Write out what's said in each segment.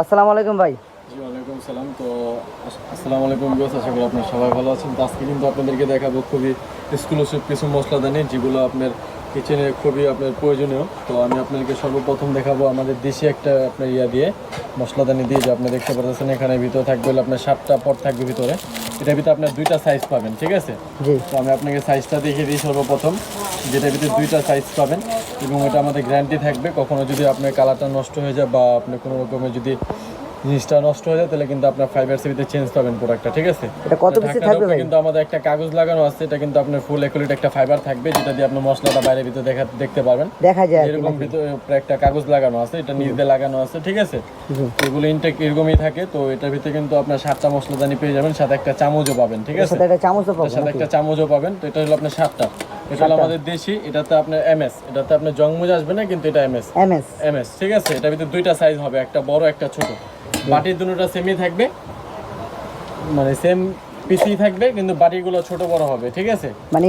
আসসালামু আলাইকুম ভাই। জি ওয়ালাইকুম সালাম। তো আসসালামু আলাইকুম ভিউয়ার্স, আশা করি আপনারা সবাই ভালো আছেন। তো আজকে কিন্তু আপনাদেরকে দেখাবো খুবই এক্সক্লুসিভ কিছু মশলাদানি, যেগুলো আপনার কিচেনে খুবই আপনার প্রয়োজনীয়। তো আমি আপনাদেরকে সর্বপ্রথম দেখাবো আমাদের দেশি একটা আপনার দিয়ে মশলাদানি দিয়ে, যে আপনি দেখতে পাচ্ছেন এখানে ভিতরে থাকবে হলো আপনার 7টা পট থাকবে ভিতরে। এটার ভিতরে আপনার 2টা সাইজ পাবেন, ঠিক আছে? জি। তো আমি আপনাকে সাইজটা দেখিয়ে দিই সর্বপ্রথম, যেটার ভিতরে 2টা সাইজ পাবেন এবং এটা আমাদের গ্যারান্টি থাকবে। কখনো যদি আপনার কালারটা নষ্ট হয়ে যায় বা আপনি কোনো রকমের যদি জিনিসটা নষ্ট হয়ে যায়, তাহলে কিন্তু আপনার 5 ইয়ার্স এর ভিতরে চেঞ্জ পাবেন প্রোডাক্টটা, ঠিক আছে? এটা কত পিসি থাকবে ভাই? কিন্তু আমাদের একটা কাগজ লাগানো আছে, এটা কিন্তু আপনার ফুল অ্যাকুরেট একটা ফাইবার থাকবে, যেটা দিয়ে আপনি মশলাটা বাইরে ভিতরে দেখতে পারবেন, দেখা যায় এরকম ভিতরে একটা কাগজ লাগানো আছে, এটা নিচ দিয়ে লাগানো আছে, ঠিক আছে? এগুলো ইনটেক এরকমই থাকে। তো এটার ভিতরে কিন্তু আপনার 7টা মশলাদানি পেয়ে যাবেন, সাথে একটা চামচও পাবেন, ঠিক আছে? সাথে একটা চামচও পাবেন, সাথে একটা চামচও পাবেন। তো এটা হলো আপনার 7টা। এটা হলো আমাদের দেশি, এটাতে আপনার এমএস, এটাতে আপনার জংমুজ আসবে না, কিন্তু এটা এমএস এমএস এমএস, ঠিক আছে? এটার ভিতরে 2টা সাইজ হবে, একটা বড় একটা ছোট। বাটির দুটোটা সেমই থাকবে, মানে সেম পিসি থাকবে, কিন্তু বাটিগুলো ছোট বড় হবে, ঠিক আছে? মানে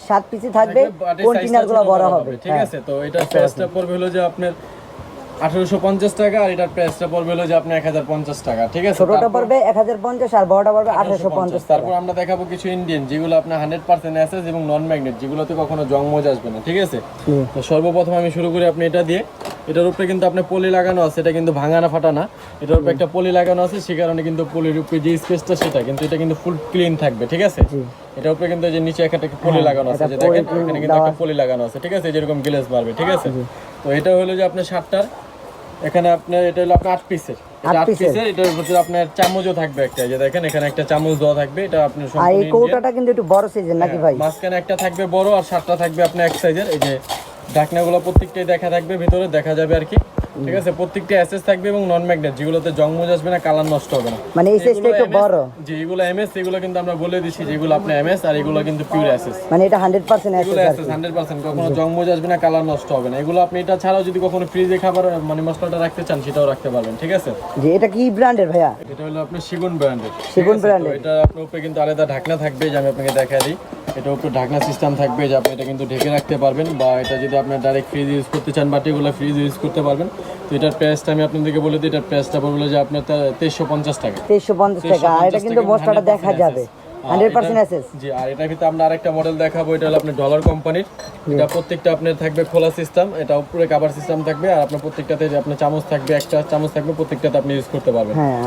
7 পিসি থাকবে, কন্টেইনারগুলো বড় হবে, ঠিক আছে? তো এটার প্রাইসটা পড়বে হলো যে আপনার 1850 টাকা, আর এটার প্রাইসটা পড়বে হলো যে আপনার 1050 টাকা, ঠিক আছে? ছোটটা পড়বে 1050 আর বড়টা পড়বে 1850 টাকা। তারপর আমরা দেখাবো কিছু ইন্ডিয়ান, যেগুলো আপনার 100% অ্যাসেস এবং নন ম্যাগনেট, যেগুলোতে কখনো জংমজ আসবে না, ঠিক আছে? তো সর্বপ্রথম আমি শুরু করি আপনি এটা দিয়ে। এটার উপরে কিন্তু আপনার পলি লাগানো আছে, এটা কিন্তু ভাঙানা ফাটা না। এটার উপরে একটা পলি লাগানো আছে, সে কারণে কিন্তু পলির উপরে যে স্পেসটা সেটা কিন্তু এটা কিন্তু ফুল ক্লিন থাকবে, ঠিক আছে? এটার উপরে কিন্তু যে নিচে একটা পলি লাগানো আছে, যে দেখেন এখানে কিন্তু একটা পলি লাগানো আছে, ঠিক আছে? যেরকম গ্লেজ মারবে, ঠিক আছে? তো এটা হলো যে আপনার 7টার, এখানে আপনার এটা হলো আপনার 8 পিসের, 8 পিসের। এটার ভিতরে আপনার চামচও থাকবে একটা, যে দেখেন এখানে একটা চামচ দেওয়া থাকবে। এটা আপনার আর এই কৌটাটা কিন্তু একটু বড় সাইজের নাকি ভাই? মাঝখানে একটা থাকবে বড়, আর 7টা থাকবে আপনার এক সাইজের। এই যে ঢাকনাগুলো প্রত্যেকটাই দেখা থাকবে, ভিতরে দেখা যাবে আর কি, ঠিক আছে? প্রত্যেকটা এসএস থাকবে এবং নন ম্যাগনেট, যেগুলোতে জংমজ আসবে না, কালার নষ্ট হবে না। মানে এই সাইজটা একটু বড়। যে এগুলো এমএস, এগুলো কিন্তু আমরা বলে দিছি যেগুলো আপনি এমএস, আর এগুলো কিন্তু পিওর এসএস। মানে এটা 100% এগুলো এসএস, এসএস 100%, কখনো জংমজ আসবে না, কালার নষ্ট হবে না। এগুলো আপনি এটা ছাড়াও যদি কখনো ফ্রিজে খাবার মানে মশলাটা রাখতে চান, সেটাও রাখতে পারবেন, ঠিক আছে? যে এটা কি ব্র্যান্ডের ভাইয়া? এটা হলো আপনার সেগুন ব্র্যান্ডের। সেগুন ব্র্যান্ডের। এটা আপনার উপরে কিন্তু আলাদা ঢাকনা থাকবে, যে আমি আপনাকে দেখাই দিই। এটা উপরে ঢাকনা সিস্টেম থাকবে, যে আপনি এটা কিন্তু ঢেকে রাখতে পারবেন, বা এটা যদি আপনি ডাইরেক্ট ফ্রিজ ইউজ করতে চান, বাটিগুলো ফ্রিজ ইউজ করতে পারবেন। তো এটার প্রাইসটা আমি আপনাদেরকে বলে দিই, এটার প্রাইসটা পড়বে যে আপনার 2350 টাকা। 2350 টাকা। আর এটা কিন্তু মশলাটা দেখা যাবে 100% এসএস। জি। আর এটার ভিতরে আমরা আরেকটা মডেল দেখাবো, এটা হলো আপনার ডলার কোম্পানির। এটা প্রত্যেকটা আপনার থাকবে খোলা সিস্টেম, এটা উপরে কভার সিস্টেম থাকবে, আর আপনার প্রত্যেকটাতে যে আপনার চামচ থাকবে, একটা চামচ থাকবে, প্রত্যেকটাতে আপনি ইউজ করতে পারবেন। হ্যাঁ,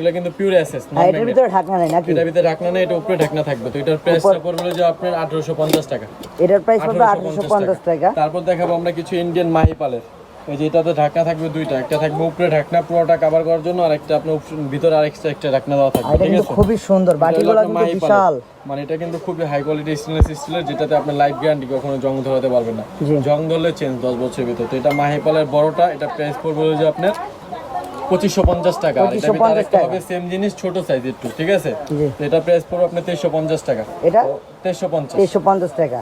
এটা কিন্তু পিওর এসএস, এটার ভিতরে ঢাকনা নাই নাকি? এটার ভিতরে ঢাকনা নেই, এটা উপরে ঢাকনা থাকবে। তো এটার প্রাইসটা পড়বে যে আপনার 1850 টাকা। এটার প্রাইস পড়বে 1850 টাকা। তারপর দেখাবো আমরা কিছু ইন্ডিয়ান মাহিপালের। এই যে এটাতে ঢাকনা থাকবে 2টা, একটা থাকবে উপরে ঢাকনা পুরোটা কভার করার জন্য, আর একটা আপনার ভিতরে আরেকটা একটা ঢাকনা দেওয়া থাকবে, এটা ঠিক কিন্তু আছে? খুবই সুন্দর, বাটিগুলো কিন্তু বিশাল। মানে এটা কিন্তু খুবই হাই কোয়ালিটি স্টেনলেস স্টিলের, যেটাতে আপনার লাইফ গ্যারান্টি, কখনো জং ধরাতে পারবেন না। জং ধরলে চেঞ্জ 10 বছরের ভিতর। তো এটা মাহিপালের বড়টা, এটা প্রাইস পড়বে যে আপনার 2550 টাকা। আর এটা আরেকটা হবে সেম জিনিস, ছোট সাইজ একটু, ঠিক আছে? তো এটা প্রাইস পড়বে আপনার 2350 টাকা। এটা 2350 2350 টাকা।